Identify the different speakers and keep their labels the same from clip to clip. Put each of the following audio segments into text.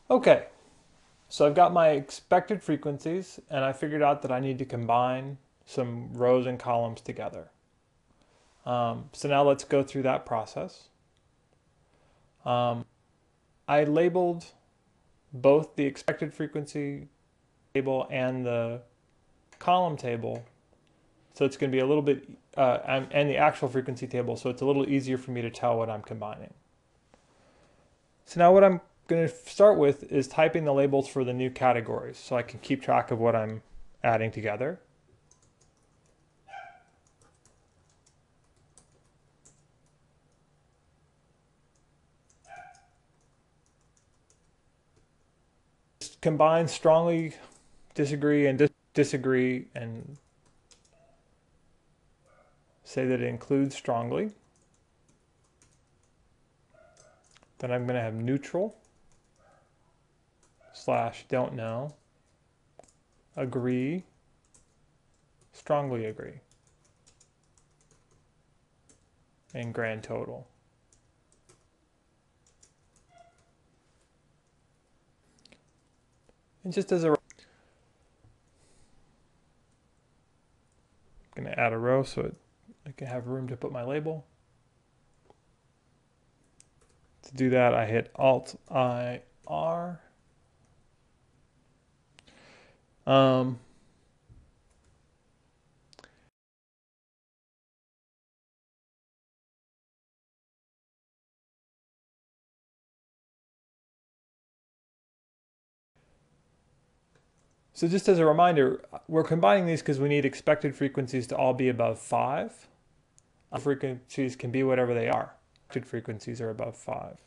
Speaker 1: Okay, so I've got my expected frequencies and I figured out that I need to combine some rows and columns together. So now let's go through that process. I labeled both the expected frequency table and the column table, so it's going to be a little bit, and the actual frequency table, so it's a little easier for me to tell what I'm combining. So now what I'm going to start with is typing the labels for the new categories so I can keep track of what I'm adding together. Combine strongly, disagree, and disagree, and say that it includes strongly. Then I'm going to have neutral / don't know, agree, strongly agree, and grand total. And just as a, I'm going to add a row so I can have room to put my label. To do that, I hit Alt-I-R. So just as a reminder, we're combining these because we need expected frequencies to all be above 5. Frequencies can be whatever they are. Expected frequencies are above 5.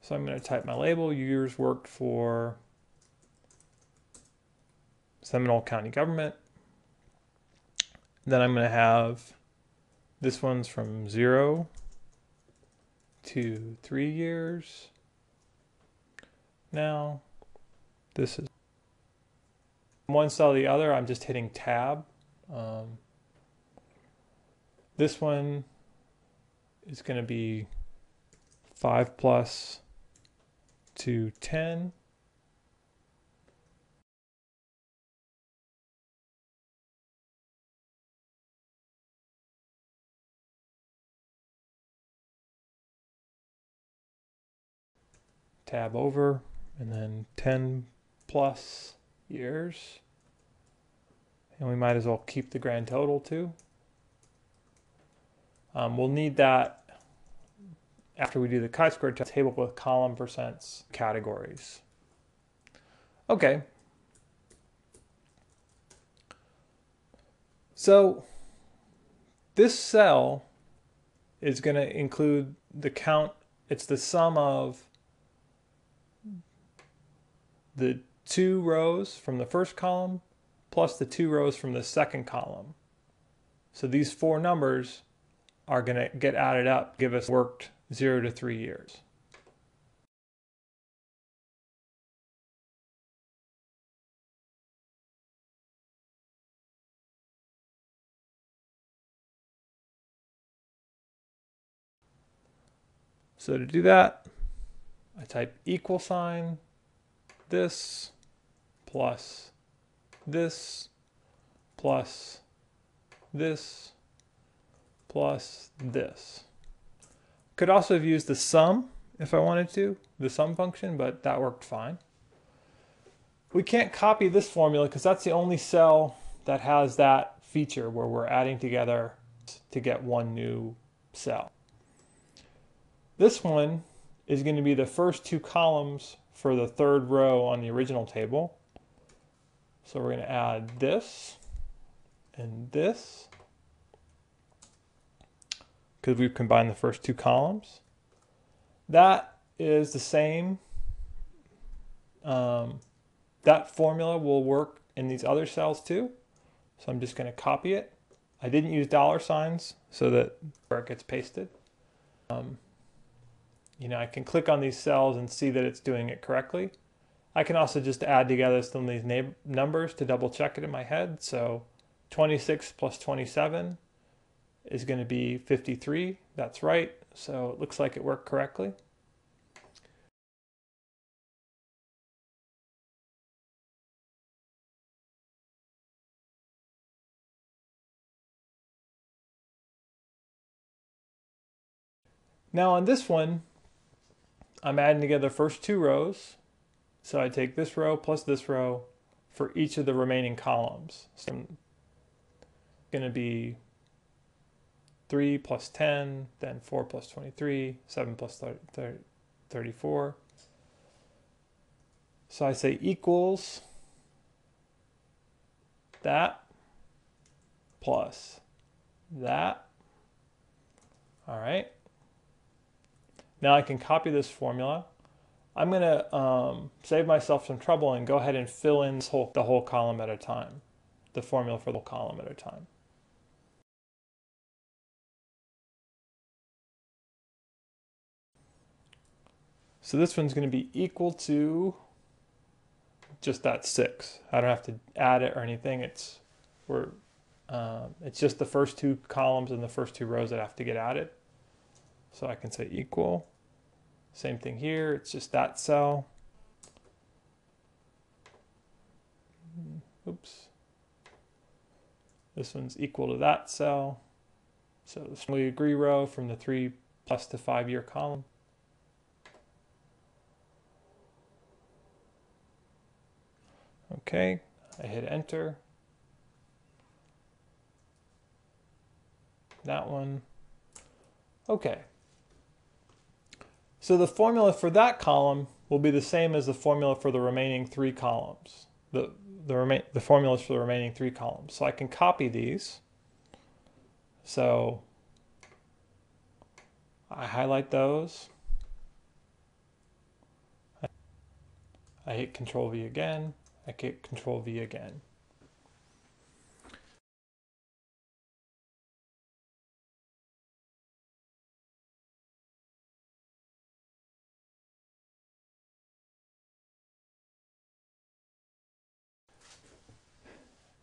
Speaker 1: So I'm going to type my label. Years worked for Seminole County government. Then I'm going to have this one's from 0 to 3 years. Now, this is one cell or the other. I'm just hitting tab. This one is going to be 5 plus to 10. Tab over, and then 10 plus years. And we might as well keep the grand total too. We'll need that after we do the chi-square table with column percents categories. Okay. So this cell is going to include the count. It's the sum of the 2 rows from the first column plus the 2 rows from the second column. So these 4 numbers are going to get added up, give us worked 0 to 3 years. So to do that, I type equal sign this plus this plus this plus this. Could also have used the sum if I wanted to, the sum function, but that worked fine. We can't copy this formula because that's the only cell that has that feature where we're adding together to get one new cell. This one is going to be the first 2 columns for the 3rd row on the original table. So we're going to add this and this because we've combined the first 2 columns. That is the same. That formula will work in these other cells too. So I'm just going to copy it. I didn't use $signs so that where it gets pasted. I can click on these cells and see that it's doing it correctly. I can also just add together some of these numbers to double check it in my head. So 26 plus 27 is going to be 53. That's right. So it looks like it worked correctly. Now on this one, I'm adding together the first two rows. So I take this row plus this row for each of the remaining columns. So I'm going to be 3 plus 10, then 4 plus 23, 7 plus 34. So I say equals that plus that. All right. Now I can copy this formula. I'm going to save myself some trouble and go ahead and fill in the whole column at a time, the formula for the column at a time. So this one's going to be equal to just that 6. I don't have to add it or anything. It's just the first two columns and the first two rows that have to get added. So I can say equal. Same thing here. It's just that cell. Oops. This one's equal to that cell. So the family agree row from the 3 plus to 5 year column. Okay, I hit enter. That one. Okay. So the formula for that column will be the same as the formula for the remaining 3 columns. The formulas for the remaining 3 columns. So I can copy these. So I highlight those. I hit Control V again. I hit Control V again.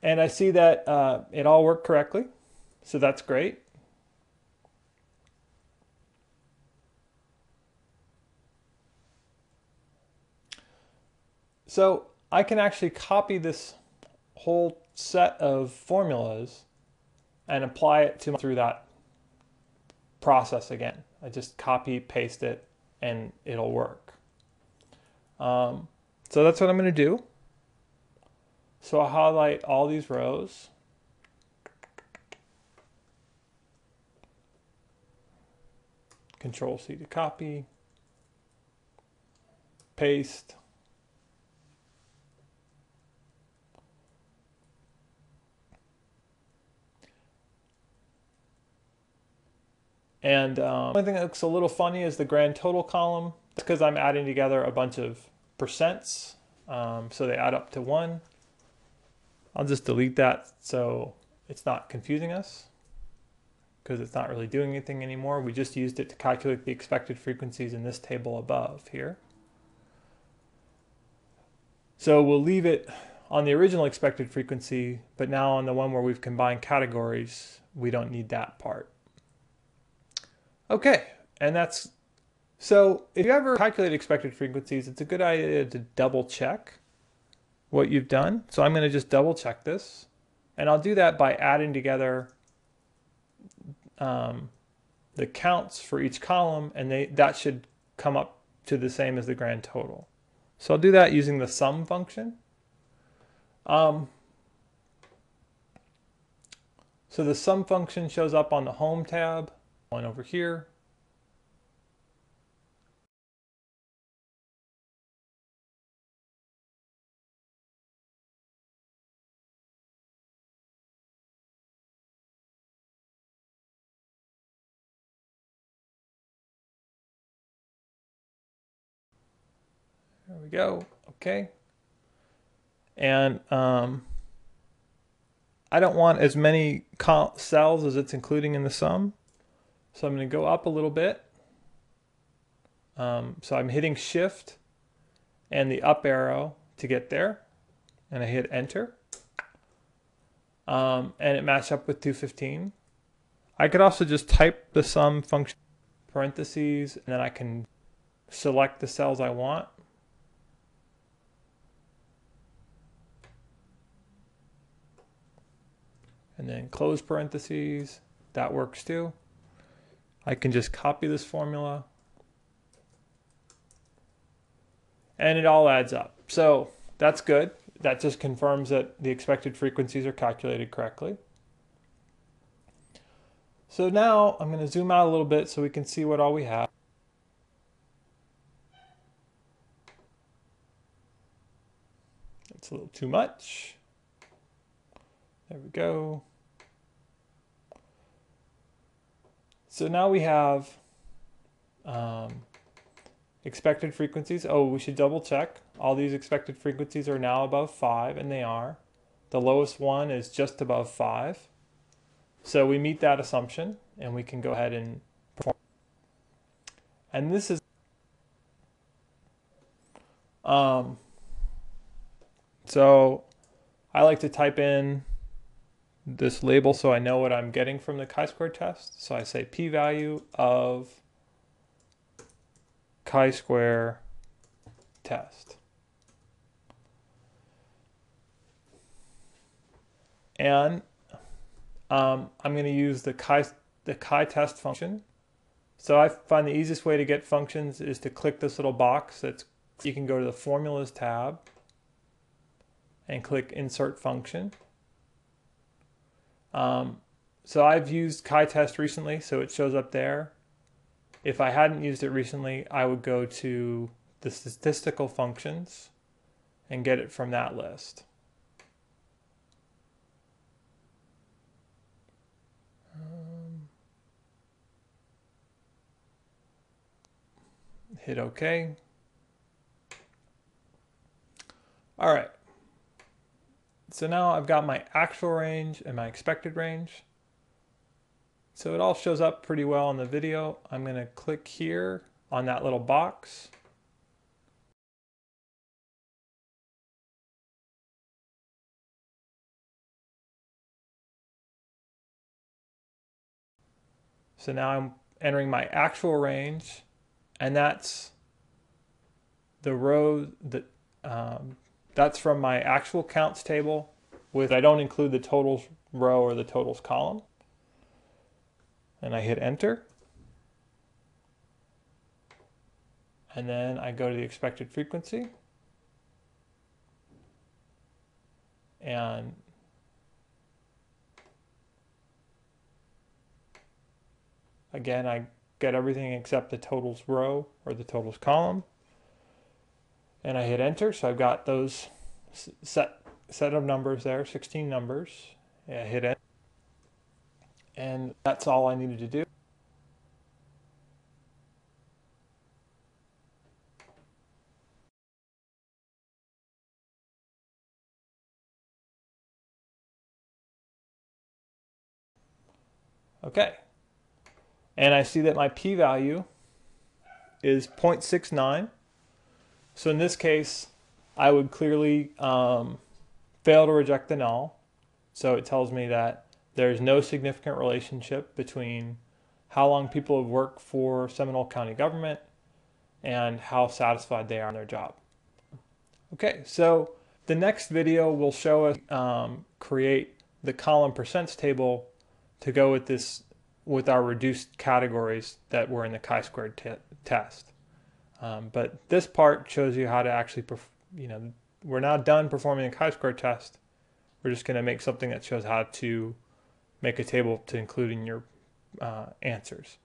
Speaker 1: And I see that it all worked correctly. So that's great. So I can actually copy this whole set of formulas and apply it through that process again. I just copy, paste it, and it'll work. So that's what I'm going to do. So I'll highlight all these rows. Control C to copy, paste. And the only thing that looks a little funny is the grand total column. It's because I'm adding together a bunch of percents, so they add up to 1. I'll just delete that so it's not confusing us, because it's not really doing anything anymore. We just used it to calculate the expected frequencies in this table above here. So we'll leave it on the original expected frequency, but now on the one where we've combined categories, we don't need that part. Okay, and that's, so if you ever calculate expected frequencies, it's a good idea to double check what you've done. So I'm going to just double check this, and I'll do that by adding together the counts for each column, and that should come up to the same as the grand total. So I'll do that using the sum function. So the sum function shows up on the home tab, one over here. There we go. Okay. And I don't want as many cells as it's including in the sum. So I'm going to go up a little bit. So I'm hitting Shift and the up arrow to get there. And I hit Enter. And it matched up with 215. I could also just type the sum function parentheses, and then I can select the cells I want. And then close parentheses. That works too. I can just copy this formula. And it all adds up. So that's good. That just confirms that the expected frequencies are calculated correctly. So now I'm going to zoom out a little bit so we can see what all we have. It's a little too much. There we go. So now we have expected frequencies. Oh, we should double check. All these expected frequencies are now above 5, and they are. The lowest one is just above 5. So we meet that assumption, and we can go ahead and perform. And this is so I like to type in this label so I know what I'm getting from the chi-square test. So I say p-value of chi-square test. And I'm going to use the chi-test function. So I find the easiest way to get functions is to click this little box. You can go to the Formulas tab and click Insert Function. So I've used chi-test recently, so it shows up there. If I hadn't used it recently, I would go to the statistical functions and get it from that list. Hit OK. All right. So now I've got my actual range and my expected range. So it all shows up pretty well in the video. I'm going to click here on that little box. So now I'm entering my actual range, and that's the row that that's from my actual counts table. I don't include the totals row or the totals column. And I hit enter. And then I go to the expected frequency. And again, I get everything except the totals row or the totals column. And I hit enter, so I've got those set of numbers there, 16 numbers. Yeah, I hit enter. And that's all I needed to do. Okay. And I see that my p-value is 0.69. So in this case, I would clearly fail to reject the null. So it tells me that there's no significant relationship between how long people have worked for Seminole County government and how satisfied they are in their job. Okay, so the next video will show us create the column percents table to go with our reduced categories that were in the chi-squared test. But this part shows you how to actually, we're not done performing the chi-square test. We're just going to make something that shows how to make a table to include in your answers.